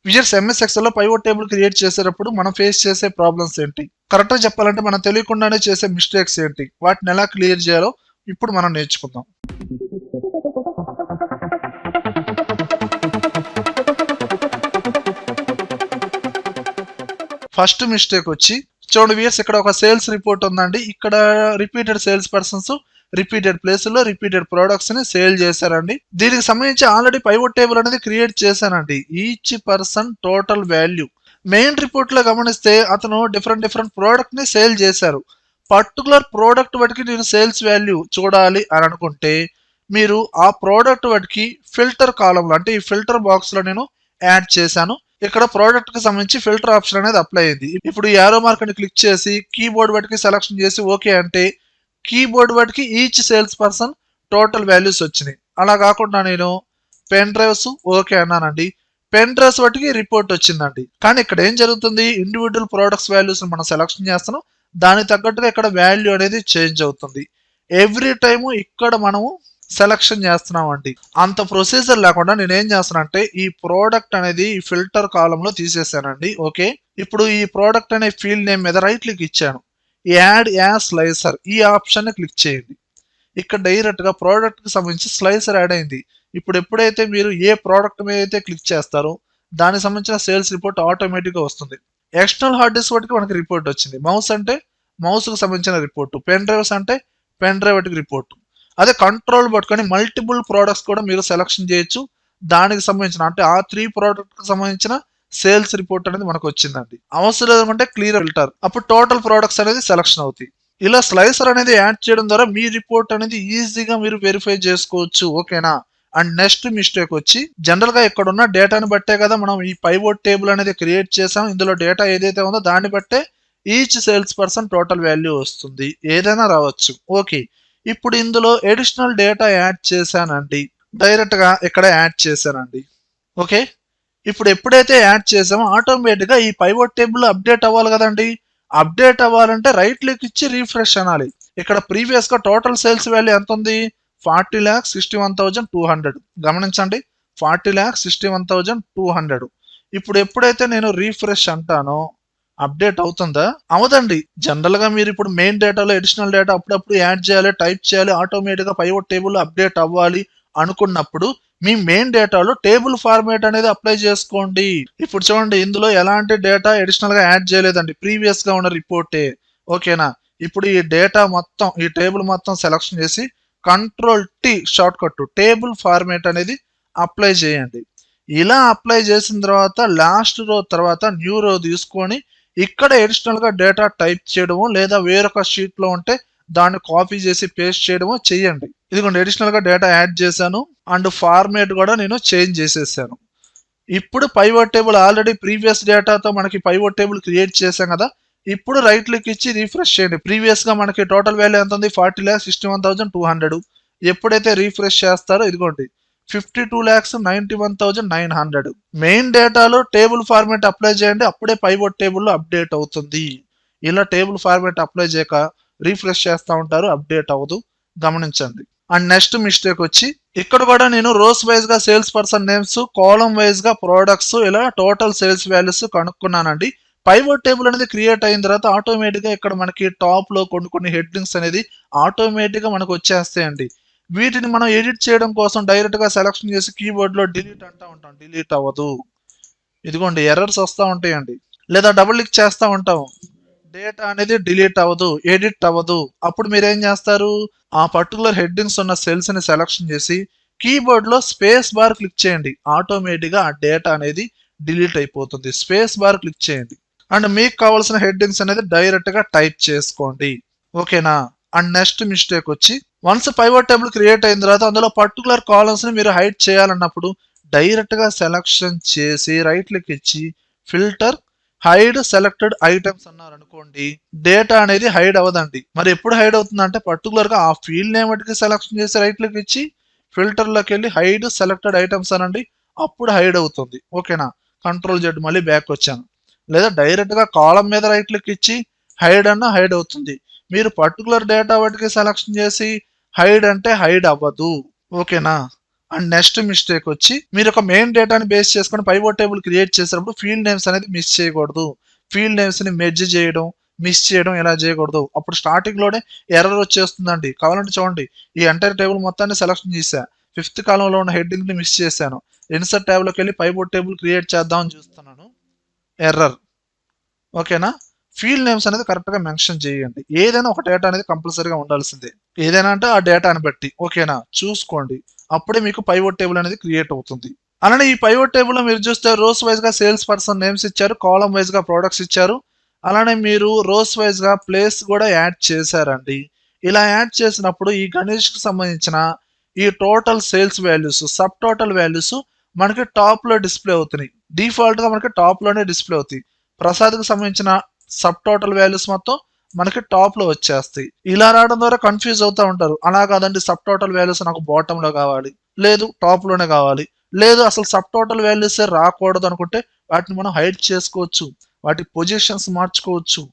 Wizards MS Excel లో pivot table create చేసేటప్పుడు మనం ఫేస్ చేసే ప్రాబ్లమ్స్ ఏంటి, కరెక్ట్ గా చెప్పాలంటే మనం తెలియకుండానే చేసే మిస్టేక్స్ ఏంటి, వాటిని ఎలా క్లియర్ చేయాలో ఇప్పుడు మనం నేర్చుకుందాం. ఫస్ట్ మిస్టేక్ వచ్చి చూడండి వ్యూయర్స్, ఇక్కడ ఒక సేల్స్ రిపోర్ట్ ఉందండి. ఇక్కడ రిపీటెడ్ సేల్స్ పర్సన్స్ రిపీటెడ్ ప్లేసుల్లో రిపీటెడ్ ప్రొడక్ట్స్ ని సేల్ చేశారండి. దీనికి సంబంధించి ఆల్రెడీ పైవోట్ టేబుల్ అనేది క్రియేట్ చేశానండి. Each person total value main report లో గమనిస్తే అతను డిఫరెంట్ ప్రోడక్ట్ ని సేల్ చేశారు. పర్టికులర్ ప్రోడక్ట్ వాటికి నేను సేల్స్ వాల్యూ చూడాలి అని అనుకుంటే మీరు ఆ ప్రోడక్ట్ వాటికి ఫిల్టర్ కాలంలో అంటే ఈ ఫిల్టర్ బాక్స్ లో నేను యాడ్ చేశాను. ఇక్కడ ప్రోడక్ట్ కి సంబంధించి ఫిల్టర్ ఆప్షన్ అనేది అప్లై అయింది. ఇప్పుడు ఈ యారో మార్క్ ని క్లిక్ చేసి కీబోర్డ్ వాటికి సెలెక్షన్ చేసి ఓకే అంటే కీబోర్డ్ వాటికి each sales person total values వచ్చినాయి. అలా కాకుండా నేను పెన్ డ్రైవ్స్ ఓకే అన్నానండి, పెన్ డ్రైవ్స్ వాటికి రిపోర్ట్ వచ్చిందండి. కానీ ఇక్కడ ఏం జరుగుతుంది, ఇండివిజువల్ ప్రోడక్ట్స్ వాల్యూస్ మనం సెలెక్షన్ చేస్తున్నాం, దానికి తగ్గట్టుగా ఇక్కడ వాల్యూ అనేది చేంజ్ అవుతుంది. ఎవ్రీ టైము ఇక్కడ మనము సెలెక్షన్ చేస్తున్నాం అండి. అంత ప్రొసీజర్ లేకుండా నేను ఏం చేస్తానంటే ఈ ప్రోడక్ట్ అనేది ఈ ఫిల్టర్ కాలంలో తీసేసానండి. ఓకే, ఇప్పుడు ఈ ప్రోడక్ట్ అనే ఫీల్డ్ నేమ్ మీద రైట్ క్లిక్ ఇచ్చాను, యాడ్ యాజ్ స్లైసర్ ఈ ఆప్షన్ ని క్లిక్ చేయండి. ఇక్కడ డైరెక్ట్ గా ప్రోడక్ట్ కి సంబంధించి స్లైసర్ యాడ్ అయింది. ఇప్పుడు ఎప్పుడైతే మీరు ఏ ప్రోడక్ట్ మీద అయితే క్లిక్ చేస్తారో దానికి సంబంధించిన సేల్స్ రిపోర్ట్ ఆటోమేటిక్ గా వస్తుంది. ఎక్స్టర్నల్ హార్డ్ డిస్క్ వాటికి మనకి రిపోర్ట్ వచ్చింది, మౌస్ అంటే మౌస్ కు సంబంధించిన రిపోర్టు, పెన్ డ్రైవ్స్ అంటే పెన్ డ్రైవ్ వాటికి రిపోర్టు. అదే కంట్రోల్ పట్టుకొని మల్టిపుల్ ప్రోడక్ట్స్ కూడా మీరు సెలెక్షన్ చేయొచ్చు. దానికి సంబంధించిన అంటే ఆ 3 ప్రోడక్ట్ కి సంబంధించిన సేల్స్ రిపోర్ట్ అనేది మనకు వచ్చిందండి. అవసరం లేదంటే క్లియర్ ఫిల్టర్, అప్పుడు టోటల్ ప్రోడక్ట్స్ అనేది సెలెక్షన్ అవుతాయి. ఇలా స్లైసర్ అనేది యాడ్ చేయడం ద్వారా మీ రిపోర్ట్ అనేది ఈజీగా మీరు వెరిఫై చేసుకోవచ్చు. ఓకేనా. అండ్ నెక్స్ట్ మిస్టేక్ వచ్చి జనరల్ గా ఇక్కడ ఉన్న డేటాని బట్టే కదా మనం ఈ పైవోట్ టేబుల్ అనేది క్రియేట్ చేసాం. ఇందులో డేటా ఏదైతే ఉందో దాన్ని బట్టే each sales person total value వస్తుంది, ఏదైనా రావచ్చు. ఓకే, ఇప్పుడు ఇందులో ఎడిషనల్ డేటా యాడ్ చేశానండి, డైరెక్ట్ గా ఇక్కడ యాడ్ చేశానండి. ఓకే, ఇప్పుడు ఎప్పుడైతే యాడ్ చేసామో ఆటోమేటిక్ గా ఈ పైవోట్ టేబుల్ అప్డేట్ అవ్వాలి కదండి. అప్డేట్ అవ్వాలంటే రైట్ క్లిక్ ఇచ్చి రీఫ్రెష్ అనాలి. ఇక్కడ ప్రీవియస్ గా టోటల్ సేల్స్ వాల్యూ ఎంత ఉంది, 40,61,200. గమనించండి, 40,61,200. ఇప్పుడు ఎప్పుడైతే నేను రీఫ్రెష్ అంటానో అప్డేట్ అవుతుందా, అవదండి. జనరల్ గా మీరు ఇప్పుడు మెయిన్ డేటాలో ఎడిషనల్ డేటా అప్పుడప్పుడు యాడ్ చేయాలి, టైప్ చేయాలి, ఆటోమేటిక్ గా పైవోట్ టేబుల్ అప్డేట్ అవ్వాలి అనుకున్నప్పుడు మీ మెయిన్ డేటాలో టేబుల్ ఫార్మేట్ అనేది అప్లై చేసుకోండి. ఇప్పుడు చూడండి, ఇందులో ఎలాంటి డేటా అడిషనల్ గా యాడ్ చేయలేదండి, ప్రీవియస్ గా ఉన్న రిపోర్టే. ఓకేనా. ఇప్పుడు ఈ డేటా మొత్తం ఈ టేబుల్ మొత్తం సెలెక్షన్ చేసి Ctrl+T short cut table format అనేది అప్లై చేయండి. ఇలా అప్లై చేసిన తర్వాత లాస్ట్ రో తర్వాత న్యూ రో తీసుకొని ఇక్కడ అడిషనల్ గా డేటా టైప్ చేయడమో లేదా వేరొక షీట్ లో ఉంటే దాన్ని కాపీ చేసి పేస్ట్ చేయడమో చెయ్యండి. ఇదిగోండి, అడిషనల్ గా డేటా యాడ్ చేశాను అండ్ ఫార్మేట్ కూడా నేను చేంజ్ చేసేసాను. ఇప్పుడు పైవోట్ టేబుల్ ఆల్రెడీ ప్రీవియస్ డేటాతో మనకి పైవోట్ టేబుల్ క్రియేట్ చేసాం కదా. ఇప్పుడు రైట్ క్లిక్ ఇచ్చి రీఫ్రెష్ చేయండి. ప్రీవియస్ గా మనకి టోటల్ వాల్యూ ఎంత ఉంది, 40,61,200. ఎప్పుడైతే రీఫ్రెష్ చేస్తారో ఇదిగోండి 52,91,900. మెయిన్ డేటాలో టేబుల్ ఫార్మేట్ అప్లై చేయండి, అప్పుడే పైవోట్ టేబుల్ అప్డేట్ అవుతుంది. ఇలా టేబుల్ ఫార్మేట్ అప్లై చేయక రీఫ్రెష్ చేస్తూ ఉంటారు, అప్డేట్ అవ్వదు, గమనించండి. అండ్ నెక్స్ట్ మిస్టేక్ వచ్చి ఇక్కడ కూడా నేను రోస్ వైజ్ గా sales person names, column wise గా ప్రొడక్ట్స్, ఇలా టోటల్ సేల్స్ వాల్యూస్ కనుక్కున్నానండి. పైవోట్ టేబుల్ అనేది క్రియేట్ అయిన తర్వాత ఆటోమేటిక్ గా ఇక్కడ మనకి టాప్ లో కొన్ని హెడ్డింగ్స్ అనేది ఆటోమేటిక్ గా మనకు వచ్చేస్తాయండి. వీటిని మనం ఎడిట్ చేయడం కోసం డైరెక్ట్ గా సెలెక్షన్ చేసి కీబోర్డ్ లో డిలీట్ అంటూ ఉంటాం, డిలీట్ అవ్వదు. ఇదిగోండి, ఎర్రర్స్ వస్తూ ఉంటాయండి. లేదా డబుల్ క్లిక్ చేస్తూ ఉంటాం, డేటా అనేది డిలీట్ అవ్వదు, ఎడిట్ అవ్వదు. అప్పుడు మీరు ఏం చేస్తారు, ఆ పర్టికులర్ హెడ్డింగ్స్ ఉన్న సెల్స్ ని సెలెక్షన్ చేసి కీబోర్డ్ లో స్పేస్ బార్ క్లిక్ చేయండి, ఆటోమేటిక్ గా ఆ డేటా అనేది డిలీట్ అయిపోతుంది. స్పేస్ బార్ క్లిక్ చేయండి అండ్ మీకు కావాల్సిన హెడ్డింగ్స్ అనేది డైరెక్ట్ గా టైప్ చేసుకోండి. ఓకేనా. అండ్ నెక్స్ట్ మిస్టేక్ వచ్చి వన్స్ పైవోట్ టేబుల్ క్రియేట్ అయిన తర్వాత అందులో పర్టికులర్ కాలమ్స్ ని మీరు హైడ్ చేయాలన్నప్పుడు డైరెక్ట్ గా సెలెక్షన్ చేసి రైట్ క్లిక్ ఇచ్చి ఫిల్టర్ హైడ్ సెలెక్టెడ్ ఐటమ్స్ అన్నారు అనుకోండి, డేటా అనేది హైడ్ అవ్వదండి. మరి ఎప్పుడు హైడ్ అవుతుందంటే పర్టికులర్ గా ఆ ఫీల్డ్ నేమ్ వాటికి సెలెక్షన్ చేసి రైట్ క్లిక్ ఇచ్చి ఫిల్టర్ లోకి వెళ్ళి హైడ్ సెలెక్టెడ్ ఐటమ్స్ అనండి, అప్పుడు హైడ్ అవుతుంది. ఓకేనా. Ctrl+Z మళ్ళీ బ్యాక్ వచ్చాను. లేదా డైరెక్ట్ గా కాలం మీద రైట్ క్లిక్ ఇచ్చి హైడ్ అన్న హైడ్ అవుతుంది. మీరు పర్టికులర్ డేటా వాటికి సెలెక్షన్ చేసి హైడ్ అంటే హైడ్ అవ్వదు. ఓకేనా. అండ్ నెక్స్ట్ మిస్టేక్ వచ్చి మీరు ఒక మెయిన్ డేటాని బేస్ చేసుకొని పైవోట్ టేబుల్ క్రియేట్ చేసినప్పుడు ఫీల్డ్ నేమ్స్ అనేది మిస్ చేయకూడదు. ఫీల్డ్ నేమ్స్ ని మెర్జ్ చేయడం, మిస్ చేయడం ఇలా చేయకూడదు. అప్పుడు స్టార్టింగ్ లోనే ఎర్రర్ వచ్చేస్తుందండి. కావాలంటే చూడండి, ఈ ఎంటైర్ టేబుల్ మొత్తాన్ని సెలెక్షన్ చేశా, 5th కాలంలో ఉన్న హెడ్డింగ్ ని మిస్ చేశాను. ఇన్సర్ట్ ట్యాబ్ లోకి వెళ్ళి పైవోట్ టేబుల్ క్రియేట్ చేద్దామని చూస్తున్నాను, ఎర్రర్. ఓకేనా? ఫీల్డ్ నేమ్స్ అనేది కరెక్ట్ గా మెన్షన్ చేయండి. ఏదైనా ఒక డేటా అనేది కంపల్సరీగా ఉండాల్సిందే. ఏదైనా అంటే ఆ డేటాని బట్టి. ఓకేనా? చూసుకోండి. అప్పుడే మీకు పైవోట్ టేబుల్ అనేది క్రియేట్ అవుతుంది. అలానే ఈ పైవోట్ టేబుల్ లో మీరు చూస్తే రోస్ వైజ్ గా సేల్స్ పర్సన్ నేమ్స్ ఇచ్చారు, కాలం వైజ్ గా ప్రొడక్ట్స్ ఇచ్చారు. అలానే మీరు రోస్ వైజ్ గా ప్లేస్ కూడా యాడ్ చేశారండి. ఇలా యాడ్ చేసినప్పుడు ఈ గణేష్ కి సంబంధించిన ఈ total sales values, sub total values మనకి టాప్ లో డిస్ప్లే అవుతున్నాయి. డిఫాల్ట్ గా మనకి టాప్ లోనే డిస్ప్లే అవుతాయి. ప్రసాద్ కి సంబంధించిన సబ్ టోటల్ వాల్యూస్ మొత్తం మనకి టాప్ లో వచ్చేస్తాయి. ఇలా రావడం ద్వారా కన్ఫ్యూజ్ అవుతా ఉంటారు. అలా కాదండి, సబ్ టోటల్ వాల్యూస్ నాకు బాటమ్ లో కావాలి, లేదు టాప్ లోనే కావాలి, లేదు అసలు సబ్ టోటల్ వాల్యూస్ రాకూడదు అనుకుంటే వాటిని మనం హైడ్ చేసుకోవచ్చు, వాటి పొజిషన్స్ మార్చుకోవచ్చు.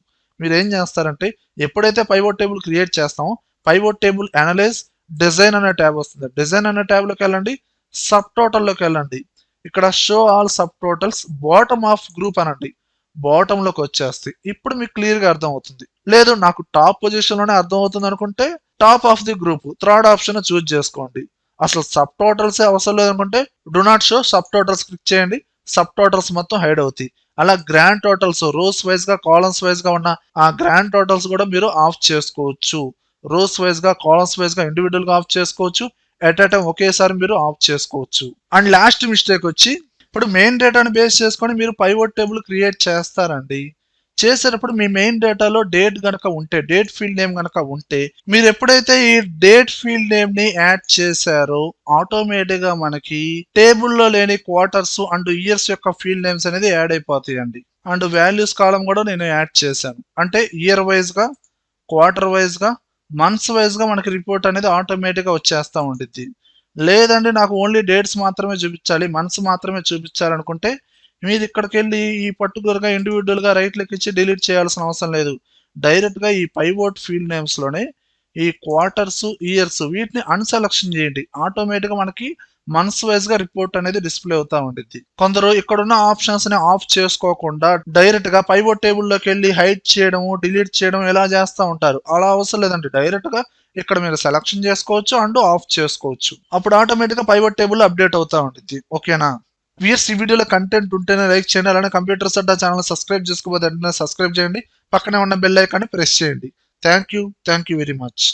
మీరు ఏం చేస్తారంటే, ఎప్పుడైతే పైవోట్ టేబుల్ క్రియేట్ చేస్తామో పైవోట్ టేబుల్ అనలైజ్ డిజైన్ అనే ట్యాబ్ వస్తుంది. డిజైన్ అనే ట్యాబ్ లోకి వెళ్ళండి, సబ్ టోటల్ లోకి వెళ్ళండి. ఇక్కడ show all sub totals bottom of group అనండి. బాటమ్ లోకి వచ్చేస్తాయి. ఇప్పుడు మీకు క్లియర్ గా అర్థం అవుతుంది. లేదు నాకు టాప్ పొజిషన్ లోనే అర్థం అవుతుంది అనుకుంటే top of the group third option choose చేసుకోండి. అసలు సబ్ టోటల్స్ అవసరం లేదనుకుంటే do not show sub totals click చేయండి. సబ్ టోటల్స్ మొత్తం హైడ్ అవుతాయి. అలా గ్రాండ్ టోటల్స్ రోస్ వైజ్ గా, కాలమ్స్ వైజ్ గా ఉన్న ఆ గ్రాండ్ టోటల్స్ కూడా మీరు ఆఫ్ చేసుకోవచ్చు. రోస్ వైజ్ గా, కాలమ్స్ వైజ్ గా ఇండివిజువల్ గా ఆఫ్ చేసుకోవచ్చు. ఎట్ ఎ టైం ఒకేసారి మీరు ఆఫ్ చేసుకోవచ్చు. అండ్ లాస్ట్ మిస్టేక్ వచ్చి, ఇప్పుడు మెయిన్ డేటాను బేస్ చేసుకొని మీరు పైవోట్ టేబుల్ క్రియేట్ చేస్తారండి. చేసేటప్పుడు మీ మెయిన్ డేటాలో డేట్ గనక ఉంటే, డేట్ ఫీల్డ్ నేమ్ గనక ఉంటే, మీరు ఎప్పుడైతే ఈ డేట్ ఫీల్డ్ నేమ్ ని యాడ్ చేశారో ఆటోమేటిక్ గా మనకి టేబుల్లో లేని క్వార్టర్స్ అండ్ ఇయర్స్ యొక్క ఫీల్డ్ నేమ్స్ అనేది యాడ్ అయిపోతాయండి. అండ్ వాల్యూస్ కాలం కూడా నేను యాడ్ చేశాను. అంటే ఇయర్ వైజ్ గా, క్వార్టర్ వైజ్ గా, మంత్స్ వైజ్ గా మనకి రిపోర్ట్ అనేది ఆటోమేటిక్ గా వచ్చేస్తా ఉండిద్ది. లేదండి నాకు ఓన్లీ డేట్స్ మాత్రమే చూపించాలి, మంత్స్ మాత్రమే చూపించాలి అనుకుంటే మీరు ఇక్కడికి వెళ్ళి ఈ పర్టికులర్ గా ఇండివిజువల్ గా రైట్ క్లిక్ ఇచ్చి డిలీట్ చేయాల్సిన అవసరం లేదు. డైరెక్ట్ గా ఈ పైవోట్ ఫీల్డ్ నేమ్స్ లోనే ఈ క్వార్టర్స్, ఇయర్స్ వీటిని అన్సెలక్షన్ చేయండి. ఆటోమేటిక్ గా మనకి మంత్స్ వైజ్ గా రిపోర్ట్ అనేది డిస్ప్లే అవుతా ఉంటుంది. కొందరు ఇక్కడున్న ఆప్షన్స్ ని ఆఫ్ చేసుకోకుండా డైరెక్ట్ గా పైవోట్ టేబుల్ లోకి వెళ్ళి హైడ్ చేయడం, డిలీట్ చేయడం ఇలా చేస్తూ ఉంటారు. అలా అవసరం లేదండి. డైరెక్ట్ గా ఇక్కడ మీరు సెలక్షన్ చేసుకోవచ్చు అండ్ ఆఫ్ చేసుకోవచ్చు. అప్పుడు ఆటోమేటిక్ గా పైవోట్ టేబుల్ అప్డేట్ అవుతా ఉంటుంది. ఓకేనా? వ్యూయర్స్, ఈ వీడియోలో కంటెంట్ ఉంటేనే లైక్ చేయండి. అలానే కంప్యూటర్స్ అడ్డా ఛానల్ సబ్స్క్రైబ్ చేసుకోకపోతే వెంటనే సబ్స్క్రైబ్ చేయండి. పక్కనే ఉన్న బెల్ ఐకాన్ని ప్రెస్ చేయండి. Thank you very much.